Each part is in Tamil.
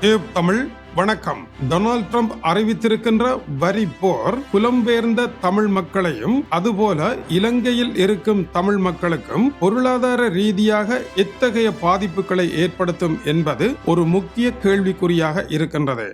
தமிழ் வணக்கம். டொனால்ட் ட்ரம்ப் அறிவித்திருக்கின்ற வரி போர் புலம்பெயர்ந்த தமிழ் மக்களையும் அதுபோல இலங்கையில் இருக்கும் தமிழ் மக்களுக்கும் பொருளாதார ரீதியாக எத்தகைய பாதிப்புகளை ஏற்படுத்தும் என்பது ஒரு முக்கிய கேள்விக்குறியாக இருக்கின்றது.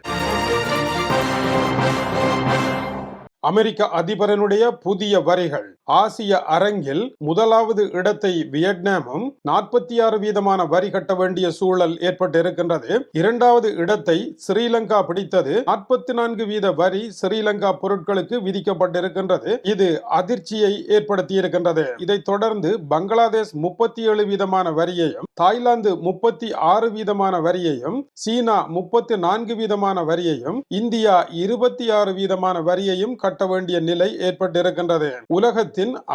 அமெரிக்க அதிபரனுடைய புதிய வரிகள். ஆசிய அரங்கில் முதலாவது இடத்தை வியட்நாமும் 46% வரி கட்ட வேண்டிய சூழல் ஏற்பட்டிருக்கின்றது. இரண்டாவது இடத்தை ஸ்ரீலங்கா பிடித்தது. 44% வரி ஸ்ரீலங்கா பொருட்களுக்கு விதிக்கப்பட்டிருக்கின்றது. இது அதிர்ச்சியை ஏற்படுத்தி இருக்கின்றது. இதைத் தொடர்ந்து பங்களாதேஷ் 37% வரியையும், தாய்லாந்து 36% வரியையும், சீனா 34% வரியையும், இந்தியா 26% வரியையும் கட்ட வேண்டிய நிலை ஏற்பட்டிருக்கின்றது. உலகத்தின்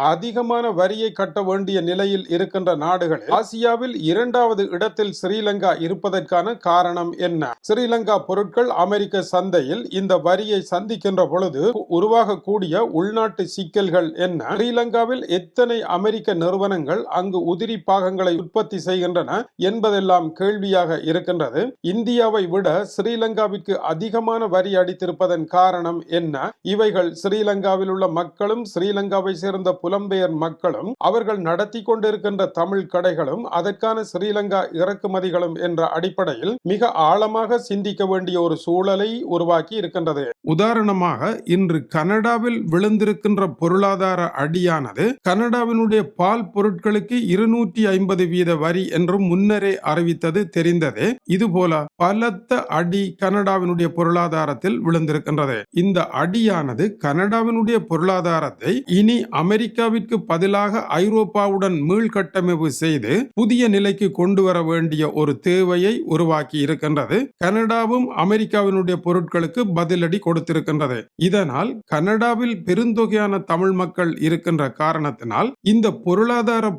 அதிகமான வரியை கட்ட வேண்டிய நிலையில் இருக்கின்ற நாடுகளில் ஆசியாவில் இரண்டாவது இடத்தில் ஸ்ரீலங்கா இருப்பதற்கான காரணம் என்ன? ஸ்ரீலங்கா பொருட்கள் அமெரிக்க சந்தையில் இந்த வரியை சந்திக்கின்ற பொழுது உருவாகக்கூடிய உள்நாட்டு சிக்கல்கள் என்ன? ஸ்ரீலங்காவில் எத்தனை அமெரிக்க நிறுவனங்கள் அங்கு உதிரி பாகங்களை உற்பத்தி செய்கின்றன என்பதெல்லாம் கேள்வியாக இருக்கின்றது. இந்தியாவை விட ஸ்ரீலங்காவிற்கு அதிகமான வரி அடித்திருப்பதன் காரணம் என்ன? இவைகள் ஸ்ரீலங்காவில் உள்ள மக்களும் ஸ்ரீலங்காவை சேர்ந்த புலம்பெயர் மக்களும் அவர்கள் நடத்தி கொண்டிருக்கின்ற தமிழ் கடைகளும் அதற்கான ஸ்ரீலங்கா இறக்குமதிகளும் என்ற அடிப்படையில் மிக ஆழமாக சிந்திக்க வேண்டிய ஒரு சூழலை உருவாக்கி இருக்கின்றது. உதாரணமாக இன்று கனடாவில் விழுந்திருக்கின்ற பொருளாதார அடியானது கனடாவினுடைய பால் பொருட்களுக்கு 250% வரி என்றும் முன்னரே அறிவித்தது தெரிந்ததே. இதுபோல பலத்த அடி கனடாவினுடைய பொருளாதாரத்தில் விழுந்திருக்கின்றது. இந்த அடியானது கனடாவினுடைய பொருளாதாரத்தை இனி அமெரிக்காவிற்கு பதிலாக ஐரோப்பாவுடன் மீள்கட்டமைப்பு செய்து புதிய நிலைக்கு கொண்டு வர வேண்டிய ஒரு தேவையை உருவாக்கி இருக்கின்றது. கனடாவும் அமெரிக்காவினுடைய பொருட்களுக்கு பதிலடி கொடுத்திருக்கின்றது. இதனால் கனடாவில் பெருந்தொகையான தமிழ் மக்கள் இருக்கின்ற காரணத்தினால் இந்த பொருளாதார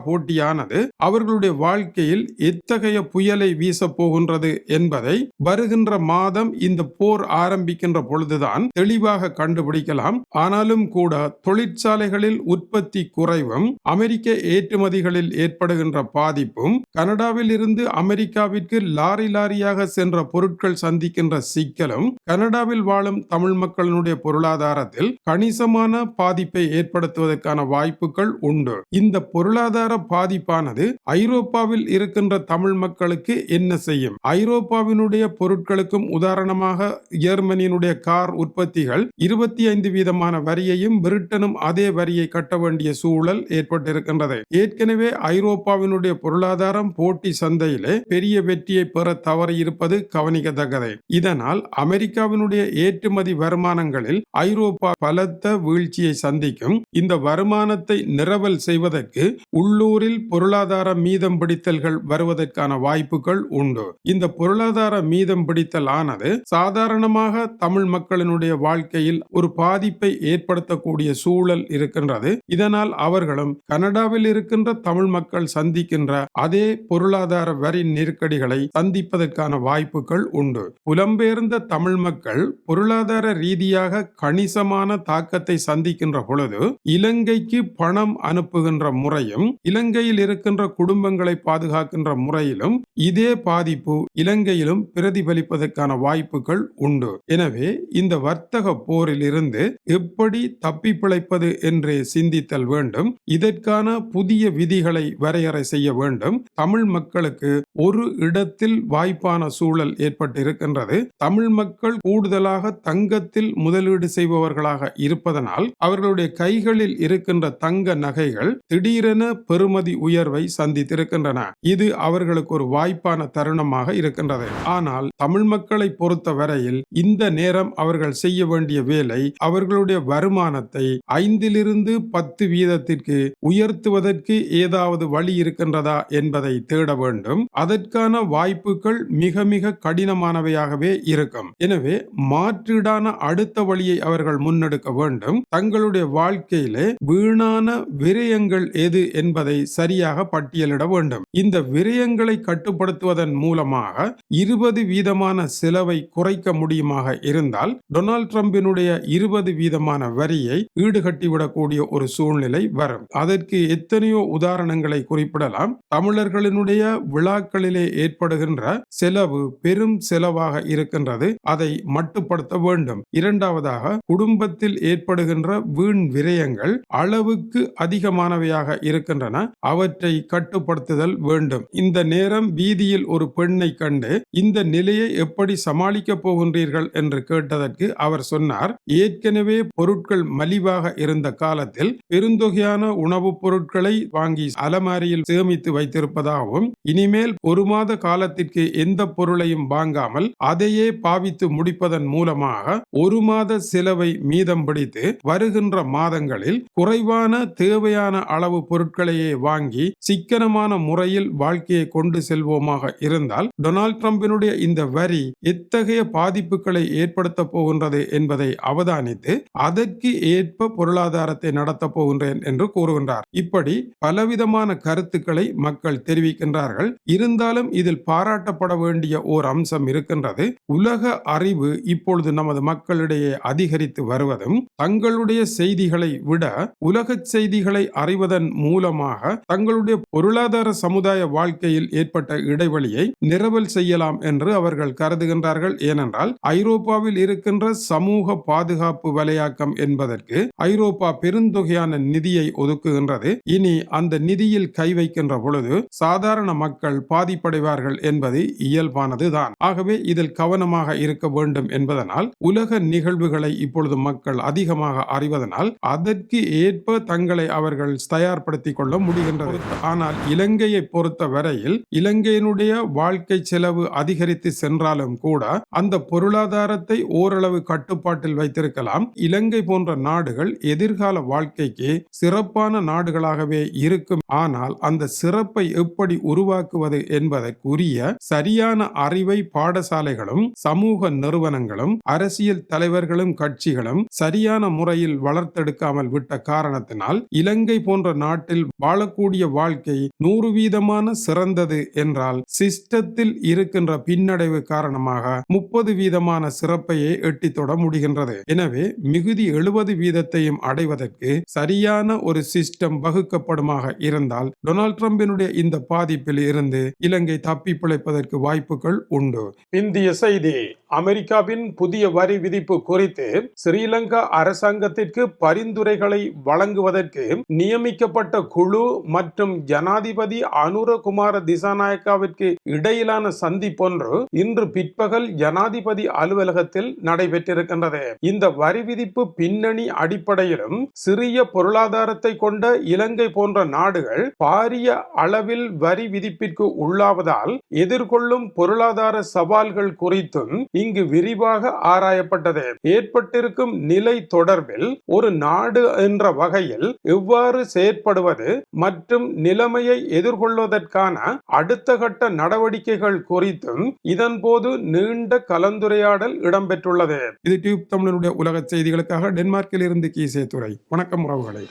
போட்டியானது அவர்களுடைய வாழ்க்கையில் எத்தகைய புயலை வீச போகின்றது என்பதை வருகின்ற மாதம் இந்த போர் ஆரம்பிக்கின்ற பொழுதுதான் தெளிவாக கண்டுபிடிக்கலாம். ஆனாலும் கூட தொழிற்சாலைகளில் உற்பத்தி குறைவும், அமெரிக்க ஏற்றுமதிகளில் ஏற்படுகின்ற பாதிப்பும், கனடாவில் இருந்து அமெரிக்காவிற்கு லாரியாக சென்ற பொருட்கள் சந்திக்கின்ற சிக்கலும் கனடாவில் வாழும் தமிழ் மக்களினுடைய பொருளாதாரத்தில் கணிசமான பாதிப்பை ஏற்படுத்துவதற்கான வாய்ப்புகள் உண்டு. இந்த பொருளாதார பாதிப்பானது ஐரோப்பாவில் இருக்கின்ற தமிழ் மக்களுக்கு என்ன செய்யும்? ஐரோப்பாவினுடைய பொருட்களுக்கும் உதாரணமாக ஜெர்மனியினுடைய கார் உற்பத்திகள் 25% வரியையும் பிரிட்டனும் அதே வரியை கட்ட வேண்டிய சூழல் ஏற்பட்டிருக்கின்றது. ஏற்கனவே ஐரோப்பாவினுடைய பொருளாதாரம் போட்டி சந்தையிலே பெரிய வெற்றியை பெற தவறி இருப்பது கவனிக்கத்தக்கது. இதனால் அமெரிக்காவினுடைய ஏற்றுமதி வருமானங்களில் ஐரோப்பா பலத்த வீழ்ச்சியை சந்திக்கும். இந்த வருமானத்தை நிரவல் செய்வதற்கு உள்ளூரில் பொருளாதார மீதம் பிடித்தல்கள் வருவதற்கான வாய்ப்புகள் உண்டு. இந்த பொருளாதார மீதம் பிடித்தல் ஆனது சாதாரணமாக தமிழ் மக்களினுடைய வாழ்க்கையில் ஒரு பாதிப்பை ஏற்படுத்தக்கூடிய சூழல் இருக்கின்றது. இதனால் அவர்களும் கனடாவில் இருக்கின்ற தமிழ் மக்கள் சந்திக்கின்ற அதே பொருளாதார வரி நெருக்கடிகளை சந்திப்பதற்கான வாய்ப்புகள் உண்டு. புலம்பெயர்ந்த தமிழ் மக்கள் பொருளாதார ரீதியாக கணிசமான தாக்கத்தை சந்திக்கின்ற பொழுது இலங்கைக்கு பணம் அனுப்புகின்ற முறையும் இலங்கையில் இருக்கின்ற குடும்பங்களை பாதுகாக்கின்ற முறையிலும் இதே பாதிப்பு இலங்கையிலும் பிரதிபலிப்பதற்கான வாய்ப்புகள் உண்டு. எனவே இந்த வர்த்தக போரில் இருந்து எப்படி தப்பி பிழைப்பது என்று சிந்தித்தல் வேண்டும். இதற்கான புதிய விதிகளை வரையறை செய்ய வேண்டும். தமிழ் மக்களுக்கு ஒரு இடத்தில் வாய்ப்பான சூழல் ஏற்பட்டிருக்கின்றது. தமிழ் மக்கள் கூடுதலாக தங்கத்தில் முதலீடு செய்பவர்களாக இருப்பதனால் அவர்களுடைய கைகளில் இருக்கின்ற தங்க நகைகள் திடீரென பெறுமதி உயர்வை சந்தித்திருக்கின்றன. இது அவர்களுக்கு ஒரு வாய்ப்பான தருணமாக இருக்கின்றது. ஆனால் தமிழ் மக்களை பொறுத்த வரையில் இந்த நேரம் அவர்கள் செய்ய வேண்டிய வேலை அவர்களுடைய வருமானத்தை 5-10% உயர்த்துவதற்கு ஏதாவது வழி இருக்கின்றதா என்பதை தேட வேண்டும். அதற்கான வாய்ப்புகள் மிக மிக கடினமானவையாகவே இருக்கும். எனவே மாற்றீடான அடுத்த வழியை அவர்கள் முன்னெடுக்க வேண்டும். தங்களுடைய வாழ்க்கையிலே வீணான விரயங்கள் எது என்பதை சரியாக பட்டியலிட வேண்டும். இந்த விரயங்களை கட்டுப்படுத்துவதன் மூலமாக 20% செலவை குறைக்க முடியுமாக இருந்தால் டொனால்ட் ட்ரம்பினுடைய 20% வரியை ஈடுகட்டிவிடக்கூடிய ஒரு சூழ்நிலை வரும். அதற்கு எத்தனையோ உதாரணங்களை குறிப்பிடலாம். தமிழர்களினுடைய விழாக்களிலே ஏற்படுகின்ற செலவு பெரும் செலவாக இருக்கின்றது. அதை மட்டுப்படுத்த வேண்டும். இரண்டாவதாக, குடும்பத்தில் ஏற்படுகின்ற வீண் விரயங்கள் அளவுக்கு அதிகமானவையாக இருக்கின்றன. அவற்றை கட்டுப்படுத்துதல் வேண்டும். இந்த நேரம் வீதியில் ஒரு பெண்ணை கண்டு இந்த நிலையை எப்படி சமாளிக்கப் போகின்றீர்கள் என்று கேட்டதற்கு அவர் சொன்னார், ஏற்கனவே பொருட்கள் மலிவாக இருந்த காலத்தில் பெருந்தொகையான உணவுப் பொருட்களை வாங்கி அலமாரியில் சேமித்து வைத்திருப்பதாகவும், இனிமேல் ஒரு மாத காலத்திற்கு எந்த பொருளையும் வாங்காமல் அதையே பாவித்து முடிப்பதன் மூலமாக ஒரு மாத செலவை மீதம் பிடித்து வருகின்ற மாதங்களில் குறைவான தேவையான அளவு பொருட்களையே வாங்கி சிக்கனமான முறையில் வாழ்க்கையை கொண்டு செல்வோமாக இருந்தால் டொனால்ட் ட்ரம்பினுடைய இந்த வரி எத்தகைய பாதிப்புகளை ஏற்படுத்த போகின்றது என்பதை அவதானித்து அதற்கு ஏற்ப பொருளாதாரத்தை நடத்தப் போகின்றேன் என்று கூறுகின்றார். இப்படி பலவிதமான கருத்துக்களை மக்கள் தெரிவிக்கின்றார்கள். இருந்தாலும் இதில் பாராட்டப்பட வேண்டிய ஓர் அம்சம் இருக்கின்றது. உலக அறிவு இப்பொழுது நமது மக்களிடையே அதிகரித்து வருவதும், தங்களுடைய செய்திகளை விட உலக செய்திகளை அறிவதன் மூலமாக தங்களுடைய பொருளாதார சமுதாய வாழ்க்கையில் ஏற்பட்ட இடைவெளியை நிரவல் செய்யலாம் என்று அவர்கள் கருதுகின்றார்கள். ஏனென்றால் ஐரோப்பாவில் இருக்கின்ற சமூக பாதுகாப்பு வலையாக்கம் என்பதற்கு ஐரோப்பா பெருந்தொகையான நிதியை ஒதுக்குகின்றது. இனி அந்த நிதியில் கை வைக்கின்ற பொழுது சாதாரண மக்கள் பாதிப்படைவார்கள் என்பது இயல்பானதுதான். ஆகவே இதில் கவனமாக இருக்க வேண்டும் என்பதனால் உலக நிகழ்வுகளை இப்பொழுது மக்கள் அதிகமாக அறிவதனால் அதற்கு ஏற்ப தங்களை அவர்கள் தயார்படுத்திக் கொள்ள முடிகின்றது. ஆனால் இலங்கையை பொறுத்த வரையில் இலங்கையினுடைய வாழ்க்கை செலவு அதிகரித்து சென்றாலும் கூட அந்த பொருளாதாரத்தை ஓரளவு கட்டுப்பாட்டில் வைத்திருக்கலாம். இலங்கை போன்ற நாடுகள் எதிர்கால வாழ்க்கைக்கு சிறப்பான நாடுகளாகவே இருக்கும். ஆனால் அந்த சிறப்பை எப்படி உருவாக்குவது என்பதற்குரிய சரியான அறிவை பாடசாலைகளும் சமூக நிறுவனங்களும் அரசியல் தலைவர்களும் கட்சிகளும் சரியான முறையில் வளர்த்தெடுக்காமல் விட்ட காரணத்தினால் இலங்கை போன்ற நாட்டில் வாழக்கூடிய வாழ்க்கை 100% சிறந்தது என்றால் சிஸ்டத்தில் இருக்கின்ற பின்னடைவு காரணமாக 30% சிறப்பையே எட்டித்தொட முடிகின்றது. எனவே மிகுதி 70% அடைவதற்கு சரியான ஒரு சிஸ்டம் வகுக்கப்படுமாக இருந்தால் டொனால்ட் ட்ரம்பினுடைய இந்த பாதிப்பில் இருந்து இலங்கை தப்பி பிழைப்பதற்கு வாய்ப்புகள் உண்டு. இந்திய செய்தி. அமெரிக்காவின் புதிய வரி விதிப்பு குறித்து ஸ்ரீலங்கா அரசாங்கத்திற்கு பரிந்துரைகளை வழங்குவதற்கு நியமிக்கப்பட்ட குழு மற்றும் ஜனாதிபதி அனுரகுமார திசாநாயக்காவிற்கு இடையிலான சந்திப்பொன்று இன்று பிற்பகல் ஜனாதிபதி அலுவலகத்தில் நடைபெற்றிருக்கின்றது. இந்த வரி விதிப்பு பின்னணி அடிப்படையிலும் சிறிய பொருளாதாரத்தை கொண்ட இலங்கை போன்ற நாடுகள் பாரிய அளவில் வரி விதிப்பிற்கு உள்ளாவதால் எதிர்கொள்ளும் பொருளாதார சவால்கள் குறித்தும் இங்கு விரிவாக ஆராயப்பட்டது. ஏற்பட்டிருக்கும் நிலை தொடர்பில் ஒரு நாடு என்ற வகையில் எவ்வாறு செயற்படுவது மற்றும் நிலைமையை எதிர்கொள்வதற்கான அடுத்த கட்ட நடவடிக்கைகள் குறித்தும் இதன்போது நீண்ட கலந்துரையாடல் இடம்பெற்றுள்ளது. இது டியூப் தமிழனுடைய உலக செய்திகளுக்காக டென்மார்க்கில் இருந்து கீசே துறை. வணக்கம் உறவுகளை.